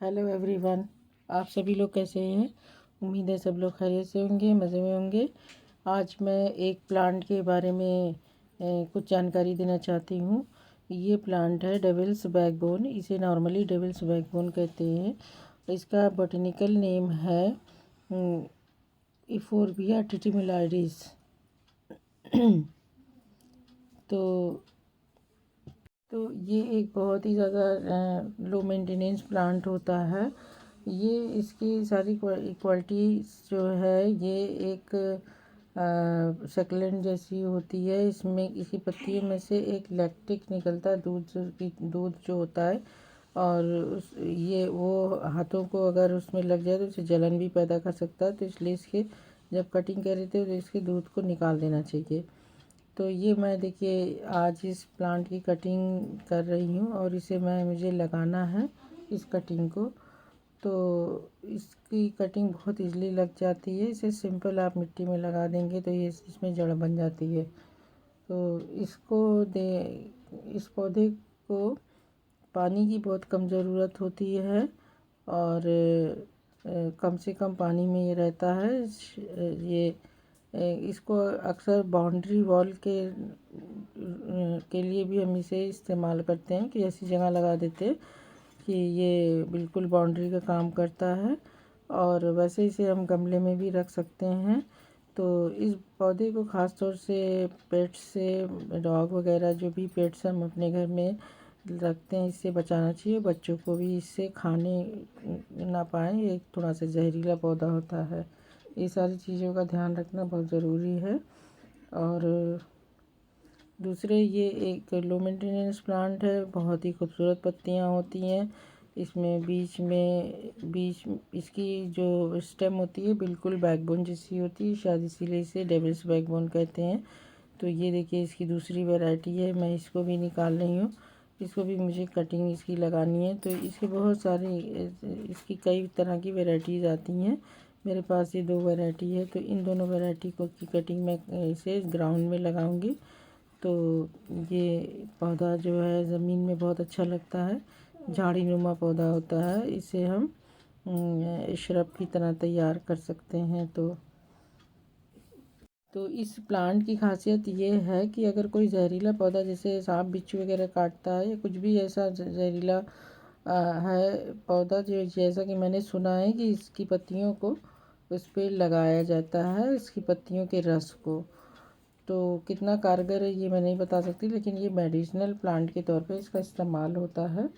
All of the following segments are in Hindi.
Hello everyone. आप सभी लोग कैसे हैं? उम्मीद है सब लोग खैरियत से होंगे, मज़े में होंगे। आज मैं एक प्लांट के बारे में कुछ जानकारी देना चाहती हूँ। ये प्लांट है डेविल्स बैकबोन। इसे नॉर्मली डेविल्स बैकबोन कहते हैं। इसका बॉटनिकल नेम है इफोर्बिया टिटिमुलारिस। तो ये एक बहुत ही ज़्यादा लो मेंटेनेंस प्लांट होता है। ये इसकी सारी क्वालिटी जो है ये एक सक्लेंट जैसी होती है। इसमें इसकी पत्तियों में से एक लैक्टिक निकलता है, दूध जो होता है। और ये वो हाथों को अगर उसमें लग जाए तो उसे जलन भी पैदा कर सकता है। तो इसलिए इसके जब कटिंग कर रहे थे तो इसके दूध को निकाल देना चाहिए। तो ये मैं देखिए आज इस प्लांट की कटिंग कर रही हूँ और इसे मुझे लगाना है इस कटिंग को। तो इसकी कटिंग बहुत इजीली लग जाती है। इसे सिंपल आप मिट्टी में लगा देंगे तो ये इसमें जड़ बन जाती है। तो इस पौधे को पानी की बहुत कम ज़रूरत होती है और कम से कम पानी में ये रहता है। ये इसको अक्सर बाउंड्री वॉल के लिए भी हम इसे इस्तेमाल करते हैं कि ऐसी जगह लगा देते हैं कि ये बिल्कुल बाउंड्री का काम करता है। और वैसे इसे हम गमले में भी रख सकते हैं। तो इस पौधे को ख़ास तौर से पेट्स से, डॉग वगैरह जो भी पेट्स हम अपने घर में रखते हैं, इससे बचाना चाहिए। बच्चों को भी इससे खाने ना पाएँ। ये थोड़ा सा जहरीला पौधा होता है। ये सारी चीज़ों का ध्यान रखना बहुत ज़रूरी है। और दूसरे ये एक लो मेंटेनेंस प्लांट है। बहुत ही खूबसूरत पत्तियां होती हैं इसमें। बीच इसकी जो स्टेम होती है बिल्कुल बैकबोन जैसी होती है, शायद इसीलिए इसे डेविल्स बैकबोन कहते हैं। तो ये देखिए इसकी दूसरी वैरायटी है। मैं इसको भी निकाल रही हूँ। इसको भी मुझे कटिंग इसकी लगानी है। तो इसके बहुत सारी इसकी कई तरह की वैराइटीज़ आती हैं। मेरे पास ये 2 वैरायटी है। तो इन दोनों वैरायटी को की कटिंग मैं इसे ग्राउंड में लगाऊंगी। तो ये पौधा जो है ज़मीन में बहुत अच्छा लगता है। झाड़ी नुमा पौधा होता है। इसे हम श्रब की तरह तैयार कर सकते हैं। तो इस प्लांट की खासियत ये है कि अगर कोई जहरीला पौधा जैसे सांप बिच्छू वगैरह काटता है या कुछ भी ऐसा जहरीला है पौधा, जो जैसा कि मैंने सुना है कि इसकी पत्तियों को उस पर लगाया जाता है, इसकी पत्तियों के रस को। तो कितना कारगर है ये मैं नहीं बता सकती, लेकिन ये मेडिसिनल प्लांट के तौर पे इसका इस्तेमाल होता है।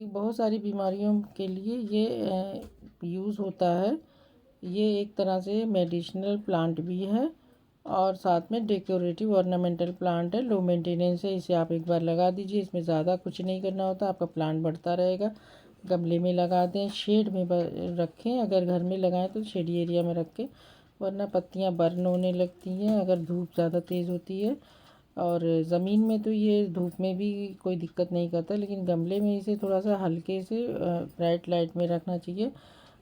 बहुत सारी बीमारियों के लिए ये यूज़ होता है। ये एक तरह से मेडिसिनल प्लांट भी है और साथ में डेकोरेटिव ऑर्नामेंटल प्लांट है। लो मेंटेनेंस है। इसे आप एक बार लगा दीजिए, इसमें ज़्यादा कुछ नहीं करना होता, आपका प्लांट बढ़ता रहेगा। गमले में लगा दें, शेड में रखें। अगर घर में लगाएं तो शेडी एरिया में रखें, वरना पत्तियां बर्न होने लगती हैं अगर धूप ज़्यादा तेज़ होती है। और ज़मीन में तो ये धूप में भी कोई दिक्कत नहीं करता, लेकिन गमले में इसे थोड़ा सा हल्के से ब्राइट लाइट में रखना चाहिए।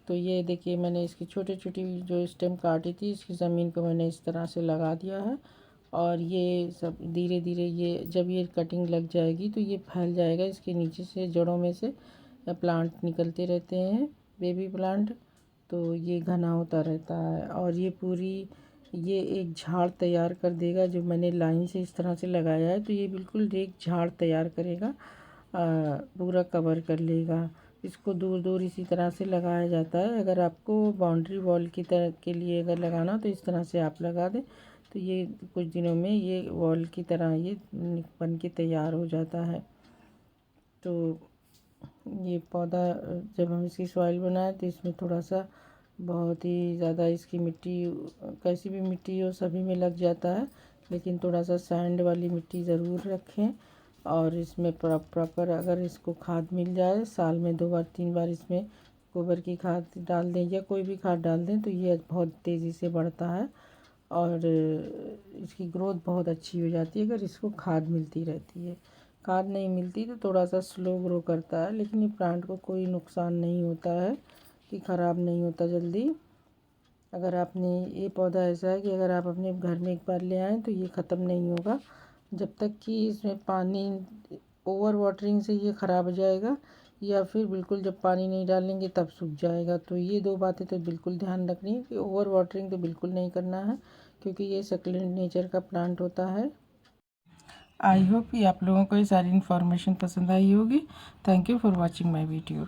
तो ये देखिए मैंने इसकी छोटी छोटी जो स्टेम काटी थी, इसकी ज़मीन को मैंने इस तरह से लगा दिया है। और ये सब धीरे धीरे ये जब ये कटिंग लग जाएगी तो ये फैल जाएगा। इसके नीचे से जड़ों में से प्लांट निकलते रहते हैं, बेबी प्लांट। तो ये घना होता रहता है और ये एक झाड़ तैयार कर देगा। जो मैंने लाइन से इस तरह से लगाया है तो ये बिल्कुल एक झाड़ तैयार करेगा, पूरा कवर कर लेगा। इसको दूर दूर इसी तरह से लगाया जाता है। अगर आपको बाउंड्री वॉल की तरह के लिए अगर लगाना हो तो इस तरह से आप लगा दें, तो ये कुछ दिनों में ये वॉल की तरह ये बन के तैयार हो जाता है। तो ये पौधा जब हम इसकी सॉइल बनाएं तो इसमें थोड़ा सा बहुत ही ज़्यादा इसकी मिट्टी, कैसी भी मिट्टी हो सभी में लग जाता है, लेकिन थोड़ा सा सैंड वाली मिट्टी ज़रूर रखें। और इसमें प्रॉपर अगर इसको खाद मिल जाए, साल में 2 बार 3 बार इसमें गोबर की खाद डाल दें या कोई भी खाद डाल दें तो ये बहुत तेज़ी से बढ़ता है और इसकी ग्रोथ बहुत अच्छी हो जाती है अगर इसको खाद मिलती रहती है। खाद नहीं मिलती तो थोड़ा सा स्लो ग्रो करता है, लेकिन ये प्लांट को कोई नुकसान नहीं होता है कि ख़राब नहीं होता जल्दी। अगर आपने ये पौधा ऐसा है कि अगर आप अपने घर में एक बार ले आएँ तो ये ख़त्म नहीं होगा जब तक कि इसमें पानी ओवर वाटरिंग से ये ख़राब हो जाएगा, या फिर बिल्कुल जब पानी नहीं डालेंगे तब सूख जाएगा। तो ये दो बातें तो बिल्कुल ध्यान रखनी है कि ओवर वाटरिंग तो बिल्कुल नहीं करना है, क्योंकि ये सक्लेंट नेचर का प्लांट होता है। आई होप कि आप लोगों को ये सारी इन्फॉर्मेशन पसंद आई होगी। Thank you for watching my video.